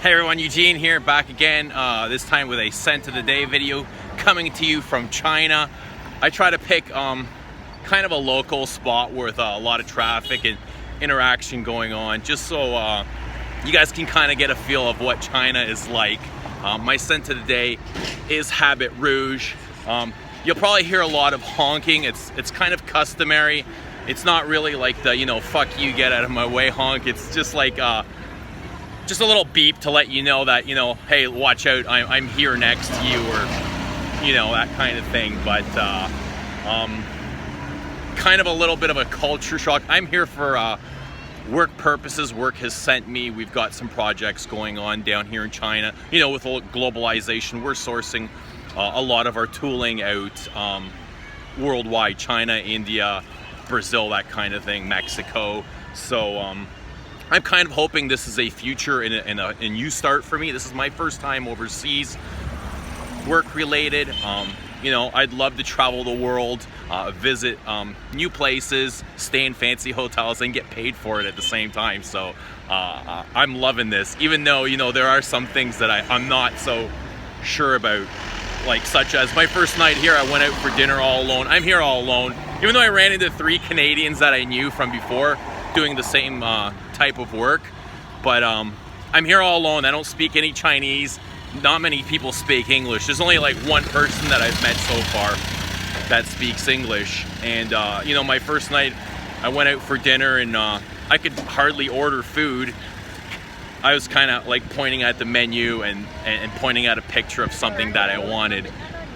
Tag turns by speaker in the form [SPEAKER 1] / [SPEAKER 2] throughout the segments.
[SPEAKER 1] Hey everyone, Eugene here, back again, this time with a scent of the day video coming to you from China. I try to pick kind of a local spot with a lot of traffic and interaction going on, just so you guys can kind of get a feel of what China is like. My scent of the day is Habit Rouge. You'll probably hear a lot of honking. It's kind of customary. It's not really like the, fuck you, get out of my way honk. It's just like just a little beep to let you know that, hey, watch out, I'm here next to you, or, that kind of thing. But kind of a little bit of a culture shock. I'm here for work purposes. Work has sent me. We've got some projects going on down here in China. With globalization, we're sourcing a lot of our tooling out worldwide. China, India, Brazil, that kind of thing, Mexico. So I'm kind of hoping this is a future and a new start for me. This is my first time overseas, work related. I'd love to travel the world, visit new places, stay in fancy hotels, and get paid for it at the same time. So I'm loving this, even though, there are some things that I'm not so sure about, like such as my first night here, I went out for dinner all alone. I'm here all alone, even though I ran into 3 Canadians that I knew from before doing the same type of work. But I'm here all alone. I don't speak any Chinese. Not many people speak English. There's only like one person that I've met so far that speaks English. And my first night I went out for dinner, and I could hardly order food. I was kind of like pointing at the menu and pointing at a picture of something that I wanted.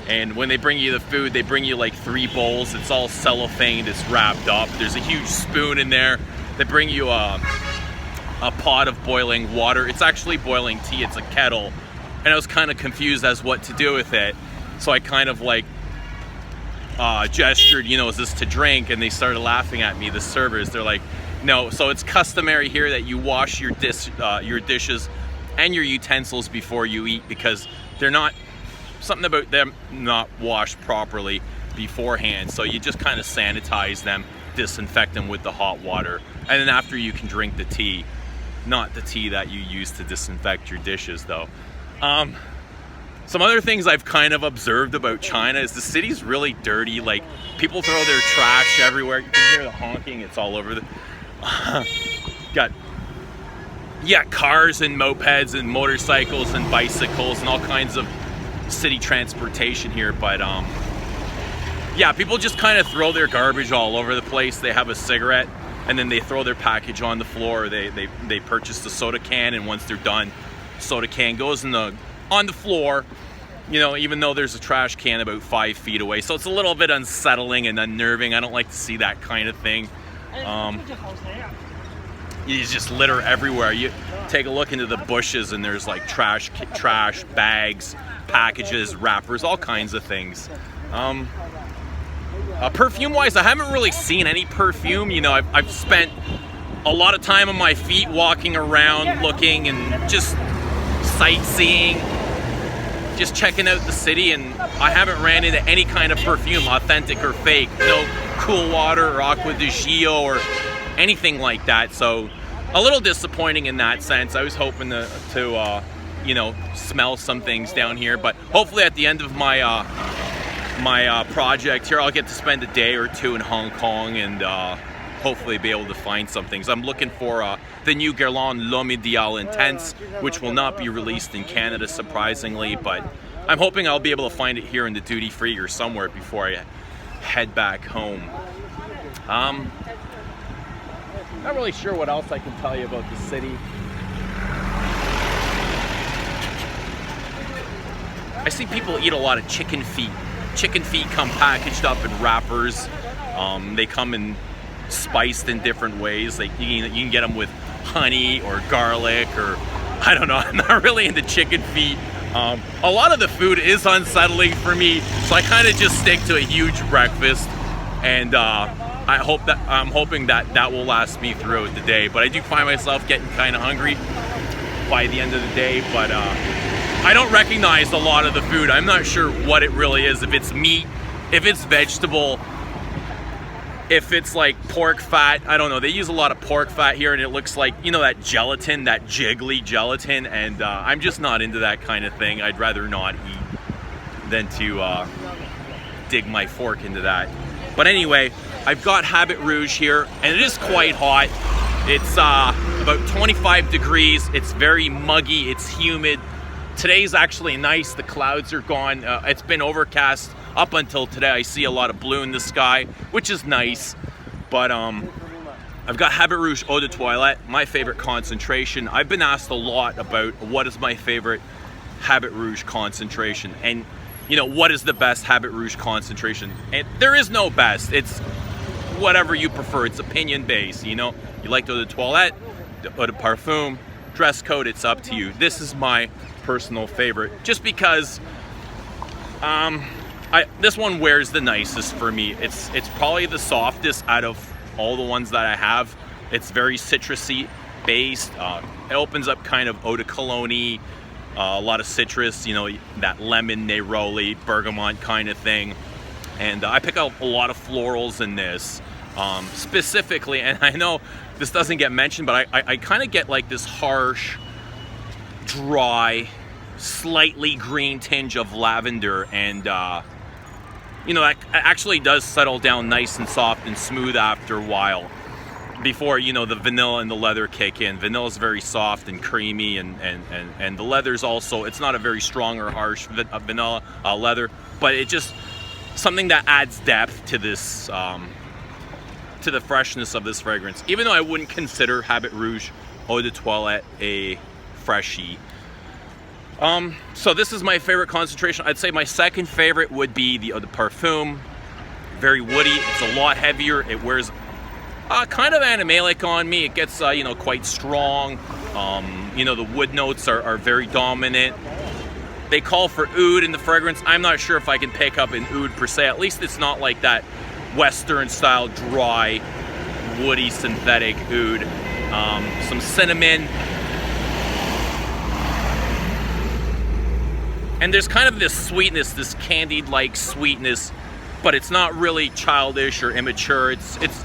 [SPEAKER 1] And when they bring you the food, they bring you like 3 bowls. It's all cellophane, it's wrapped up. There's a huge spoon in there. They bring you a pot of boiling water. It's actually boiling tea, it's a kettle. And I was kind of confused as what to do with it. So I kind of like gestured, is this to drink? And they started laughing at me, the servers. They're like, no. So it's customary here that you wash your dishes and your utensils before you eat, because they're not, something about them not washed properly beforehand. So you just kind of sanitize them, disinfect them with the hot water, and then after you can drink the tea. Not the tea that you use to disinfect your dishes though. Some other things I've kind of observed about China is the city's really dirty. Like, people throw their trash everywhere. You can hear the honking, it's all over the got cars and mopeds and motorcycles and bicycles and all kinds of city transportation here. But people just kind of throw their garbage all over the place. They have a cigarette and then they throw their package on the floor. They purchase the soda can, and once they're done, soda can goes on the floor, even though there's a trash can about 5 feet away. So it's a little bit unsettling and unnerving. I don't like to see that kind of thing. You just litter everywhere. You take a look into the bushes and there's like trash bags, packages, wrappers, all kinds of things. Perfume wise, I haven't really seen any perfume. I've spent a lot of time on my feet walking around, looking and just sightseeing, just checking out the city, and I haven't ran into any kind of perfume, authentic or fake. No Cool Water or Aqua di Gio or anything like that. So a little disappointing in that sense. I was hoping to smell some things down here, but hopefully at the end of my project here, I'll get to spend a day or 2 in Hong Kong and hopefully be able to find some things. I'm looking for the new Guerlain L'Homme Ideal Intense, which will not be released in Canada, surprisingly, but I'm hoping I'll be able to find it here in the duty free or somewhere before I head back home. Not really sure what else I can tell you about the city. I see people eat a lot of chicken feet. Chicken feet come packaged up in wrappers. They come in spiced in different ways. Like you can get them with honey or garlic, or I don't know. I'm not really into chicken feet. A lot of the food is unsettling for me, so I kind of just stick to a huge breakfast, and I'm hoping that will last me throughout the day. But I do find myself getting kind of hungry by the end of the day. But I don't recognize a lot of the food. I'm not sure what it really is. If it's meat, if it's vegetable, if it's like pork fat, I don't know, they use a lot of pork fat here, and it looks like, you know, that gelatin, that jiggly gelatin, and I'm just not into that kind of thing. I'd rather not eat than to dig my fork into that. But anyway, I've got Habit Rouge here, and it is quite hot. It's about 25 degrees. It's very muggy, it's humid. Today's actually nice, the clouds are gone. It's been overcast up until today. I see a lot of blue in the sky, which is nice. But I've got Habit Rouge Eau de Toilette, my favorite concentration. I've been asked a lot about what is my favorite Habit Rouge concentration, and you know, what is the best Habit Rouge concentration? And there is no best. It's whatever you prefer. It's opinion based, you know. You like the Eau de Toilette, the Eau de Parfum, dress code, it's up to you. This is my personal favorite, just because this one wears the nicest for me. It's probably the softest out of all the ones that I have. It's very citrusy based. It opens up kind of eau de cologne-y, a lot of citrus, you know, that lemon, neroli, bergamot kind of thing. And I pick up a lot of florals in this, specifically, and I know this doesn't get mentioned, but I kind of get like this harsh, dry, slightly green tinge of lavender, and you know, that actually does settle down nice and soft and smooth after a while, before, you know, the vanilla and the leather kick in. Vanilla is very soft and creamy, and the leather's also, it's not a very strong or harsh vanilla leather, but it just something that adds depth to this, to the freshness of this fragrance. Even though I wouldn't consider Habit Rouge Eau de Toilette a freshie. So this is my favorite concentration. I'd say my second favorite would be the Eau de Parfum. Very woody. It's a lot heavier. It wears kind of animalic on me. It gets you know, quite strong. You know, the wood notes are very dominant. They call for oud in the fragrance. I'm not sure if I can pick up an oud per se. At least it's not like that Western style dry, woody synthetic oud. Some cinnamon. And there's kind of this sweetness, this candied-like sweetness, but it's not really childish or immature. It's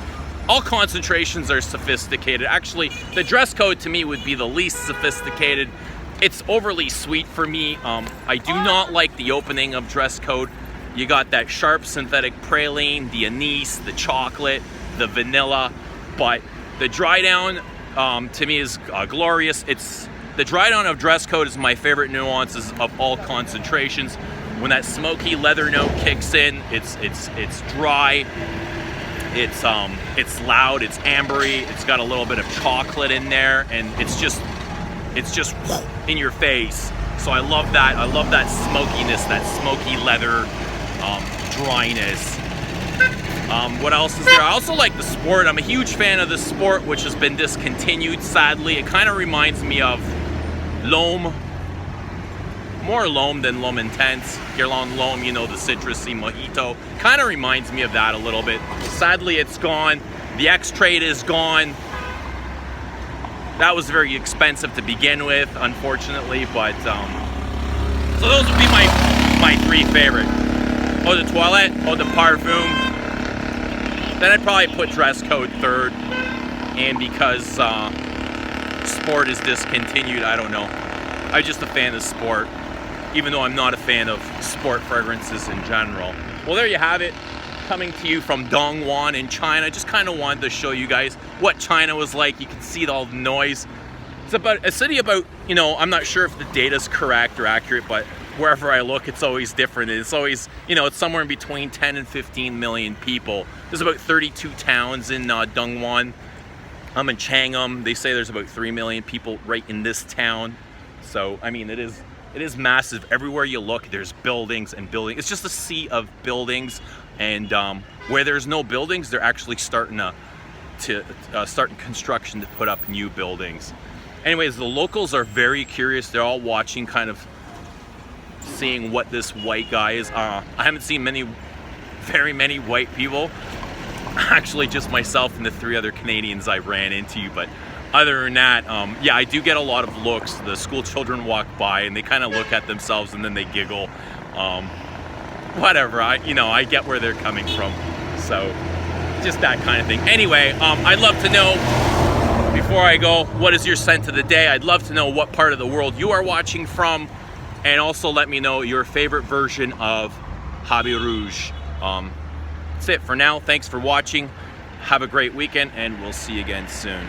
[SPEAKER 1] all concentrations are sophisticated. Actually, the dress code to me would be the least sophisticated. It's overly sweet for me. I do not like the opening of dress code. You got that sharp synthetic praline, the anise, the chocolate, the vanilla, but the dry down to me is glorious. The dry down of dress code is my favorite nuances of all concentrations. When that smoky leather note kicks in, it's dry, it's loud, it's ambery, it's got a little bit of chocolate in there, and it's just in your face. So I love that. I love that smokiness, that smoky leather dryness. What else is there? I also like the Sport. I'm a huge fan of the Sport, which has been discontinued, sadly. It kind of reminds me of L'Homme, more L'Homme than L'Homme Intense. Guerlain L'Homme, you know, the citrusy mojito. Kind of reminds me of that a little bit. Sadly, it's gone. The X-Trade is gone. That was very expensive to begin with, unfortunately, but so those would be my three favorite. Eau de Toilette, Eau de Parfum. Then I'd probably put dress code third, and because Sport is discontinued, I don't know. I'm just a fan of Sport, even though I'm not a fan of Sport fragrances in general. Well, there you have it, coming to you from Dongguan in China. Just kind of wanted to show you guys what China was like. You can see all the noise. It's about a city about, you know, I'm not sure if the data's correct or accurate, but wherever I look, it's always different. It's always, you know, it's somewhere in between 10 and 15 million people. There's about 32 towns in Dongguan. I'm in Chang'an. They say there's about 3 million people right in this town. So, I mean, it is massive. Everywhere you look, there's buildings and buildings. It's just a sea of buildings. And where there's no buildings, they're actually starting construction to put up new buildings. Anyways, the locals are very curious. They're all watching, kind of seeing what this white guy is. I haven't seen very many white people. Actually, just myself and the 3 other Canadians I ran into. But other than that, yeah, I do get a lot of looks. The school children walk by and they kind of look at themselves and then they giggle. Whatever, I get where they're coming from. So just that kind of thing. Anyway, I'd love to know, before I go, what is your scent of the day? I'd love to know what part of the world you are watching from, and also let me know your favorite version of Habit Rouge. That's it for now. Thanks for watching. Have a great weekend, and we'll see you again soon.